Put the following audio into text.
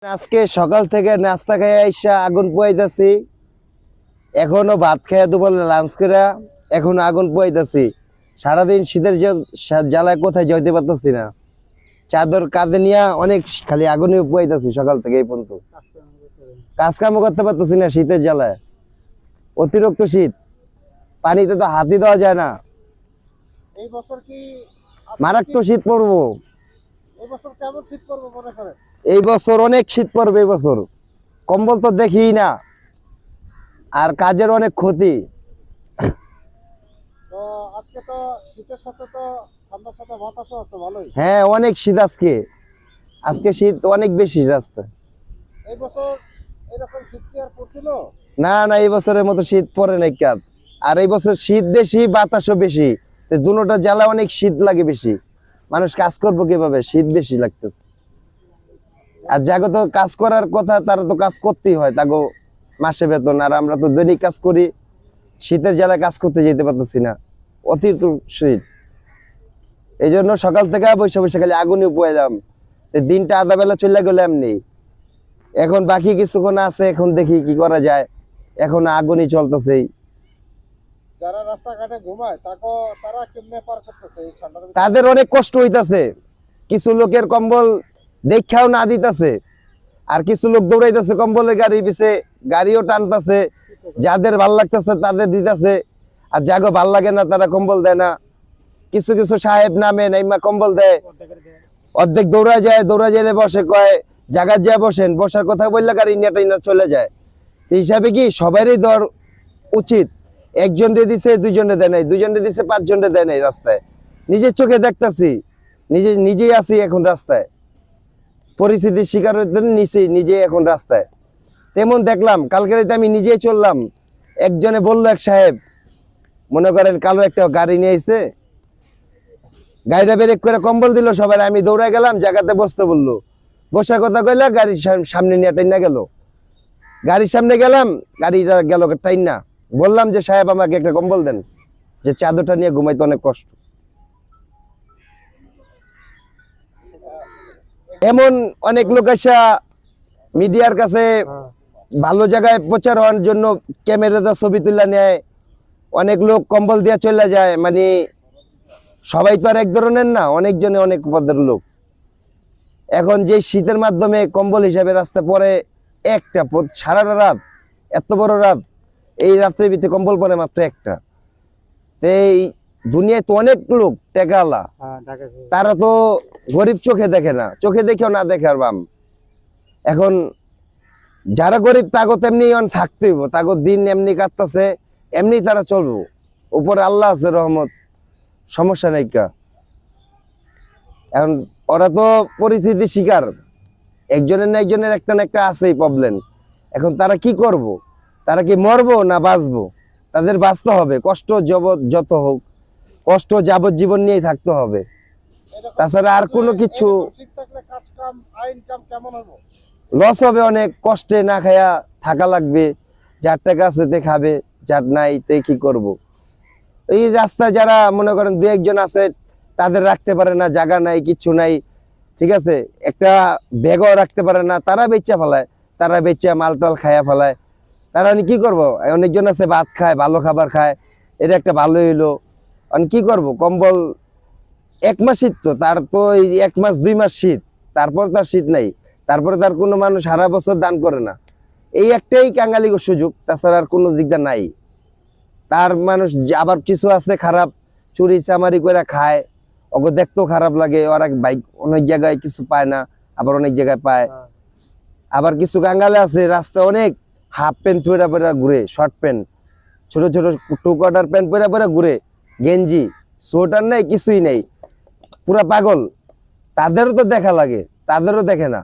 আজকে সকাল থেকে নাস্তা খাই আইসা আগুন পোয়াইতেছি, এখনো ভাত খাইয়া দুপুরে লাঞ্চ করে এখনো আগুন পোয়াইতেছি। সারাদিন শীতের জ্বালায় কোথায় যাইতে পারতেছি না, চাদর কাঁধে নিয়ে অনেক খালি আগুনে পোয়াইতেছি সকাল থেকে এই পর্যন্ত। কাজ কামও করতে পারতেছি না শীতের জ্বালায়, অতিরিক্ত শীত, পানিতে তো হাতই দেওয়া যায় না। এই বছর কি মারাত্মক শীত পড়বো এই বছর কেমন শীত পড়বে মনে করেন? এই বছর, অনেক শীত পড়বে এই বছর। কম্বল তো দেখি না, আর কাজের অনেক ক্ষতি। তো আজকে তো শীতের সাথে তো ঠান্ডার সাথে বাতাসও আছে ভালোই। হ্যাঁ, অনেক শীত আজকে, আজকে শীত অনেক বেশি রাস্তা। এই বছর এরকম শীত কি আর পড়ছিল? না না, এই বছরের মতো শীত পড়ে নাই কাজ। আর এই বছর শীত বেশি, বাতাসও বেশি, দুটোটা জ্বালা অনেক শীত লাগে বেশি। মানুষ কাজ করবো কিভাবে, শীত বেশি লাগতেছে। আর যাগো তো কাজ করার কথা, তারা তো কাজ করতেই হয়, তাগো মাসে বেতন। আর আমরা তো দৈনিক কাজ করি, শীতের জ্বালায় কাজ করতে যেতে পারতেছি না, অতিরিক্ত শীত। এই জন্য সকাল থেকে বসে বসে খালি আগুনে পোয়াইলাম, দিনটা আধা বেলা চলে গেল এমনি। এখন বাকি কিছুক্ষণ আছে, এখন দেখি কি করা যায়। এখন আগুনই চলতেছে। যারা রাস্তাঘাটে ঘুমায় তারা কেমনে পার করতেছে এই ঠান্ডার ভিতরে? তাদের অনেক কষ্ট হইতাছে। কিছু লোকের কম্বল দেখাও না দিতেছে, আর কিছু লোক দৌড়াইতেছে কম্বলের গাড়ি পিছে, গাড়িও টানতেছে। যাদের ভাল লাগতেছে তাদের দিতেছে, আর যাগো ভাল লাগে না তারা কম্বল দেয় না। কিছু কিছু সাহেব নামে নাইমা কম্বল দেয়, অর্ধেক দৌড়া যায়, দৌড়া যাইলে বসে, কয় জায়গায় যায় বসেন, বসার কথা বললে গাড়ি নিয়ে টাইনা চলে যায়। এই হিসাবে কি সবারই দেওয়ার উচিত। একজনরে দিছে, দুইজনে দেয় নাই, দুইজনে দিছে, পাঁচজনে দেয় নাই। রাস্তায় নিজের চোখে দেখতেছি, নিজেই আছি এখন রাস্তায়, পরিস্থিতির শিকার হইতে নিজে এখন রাস্তায়। তেমন দেখলাম কালকে রাতে আমি নিজেই চললাম, একজনে বললো, এক সাহেব মনে করেন কালো একটা গাড়ি নিয়ে এসে গাড়িটা ব্রেক করে কম্বল দিল সবাই। আমি দৌড়ায় গেলাম, জায়গাতে বসতে বললো, বসার কথা কইলা গাড়ির সামনে নিয়ে টাইনা গেল। গাড়ির সামনে গেলাম, গাড়িটা গেল টাইনা। বললাম যে সাহেব আমাকে একটা কম্বল দেন, যে চাদরটা নিয়ে ঘুমাইতে অনেক কষ্ট। এমন অনেক লোক আসা মিডিয়ার কাছে ভালো জায়গায় প্রচার হওয়ার জন্য ক্যামেরাতে ছবি তুলে নেয়। অনেক লোক কম্বল দিয়ে চলে যায়, মানে সবাই তো আর এক ধরনের না, অনেকজনে অনেক পদের লোক। এখন যে শীতের মাধ্যমে কম্বল হিসাবে রাস্তা পরে একটা, সারা রাত, এত বড় রাত, এই রাত্রের ভিতরে কম্বল পরে মাত্র একটা। এই দুনিয়ায় তো অনেক লোক টেকালা, তারা তো গরিব চোখে দেখে না, চোখে দেখেও না দেখে আর বাম। এখন যারা গরিব তাগো তেমনি থাকতে হইব, তাগো দিন এমনি কাটতেছে, এমনি তারা চলবো। উপরে আল্লাহ আছে রহমত, সমস্যা নাই কা। এখন ওরা তো পরিস্থিতির শিকার, একজনের না একজনের একটা না একটা আছেই প্রবলেম। এখন তারা কি করব? তারা কি মরবো না বাঁচবো? তাদের বাঁচতে হবে, কষ্ট যত হোক, কষ্ট যাবজ্জীবন নিয়েই থাকতে হবে, তাছাড়া আর কোনো কিছু। শীত থাকলে কাজ কাম আইন কাম কেমন হবে? লস হবে অনেক, কষ্টে না খায়া থাকা লাগবে। যার টাকা আছে তে খাবে, যার নাই তে কি করব। এই রাস্তায় যারা মনে করেন দু একজন আছে, তাদের রাখতে পারে না, জায়গা নাই, কিচ্ছু নাই, ঠিক আছে, একটা ব্যাগও রাখতে পারে না, তারা বেচা ফেলায়, তারা বেচা মালটাল খায়া ফেলায়। তারা কি করব? অনেকজন আছে ভাত খায়, ভালো খাবার খায়, এটা একটা ভালো হইলো। কি করব? কম্বল এক মাস শীত, তো তার তো এই এক মাস 2 মাস শীত, তারপর তার শীত নাই, তারপরে তার কোনো মানুষ সারা বছর দান করে না। এই একটাই কাঙালি সুযোগ, তাছাড়া আর কোনো দিকটা নাই। তার মানুষ আবার কিছু আছে খারাপ, চুরি চামারি করে খায়, ওকে দেখতেও খারাপ লাগে। ওরা বাইক অনেক জায়গায় কিছু পায় না, আবার অনেক জায়গায় পায়। আবার কিছু কাঙ্গালে আছে রাস্তা অনেক হাফ প্যান্ট পরে পরে ঘুরে, শর্ট প্যান্ট, ছোট ছোট 2 কোয়ার্টার প্যান্ট পরে পরে ঘুরে, গেঞ্জি সোয়েটার নেই, কিছুই নেই, পুরা পাগল। তাদেরও তো দেখা লাগে, তাদেরও দেখে না।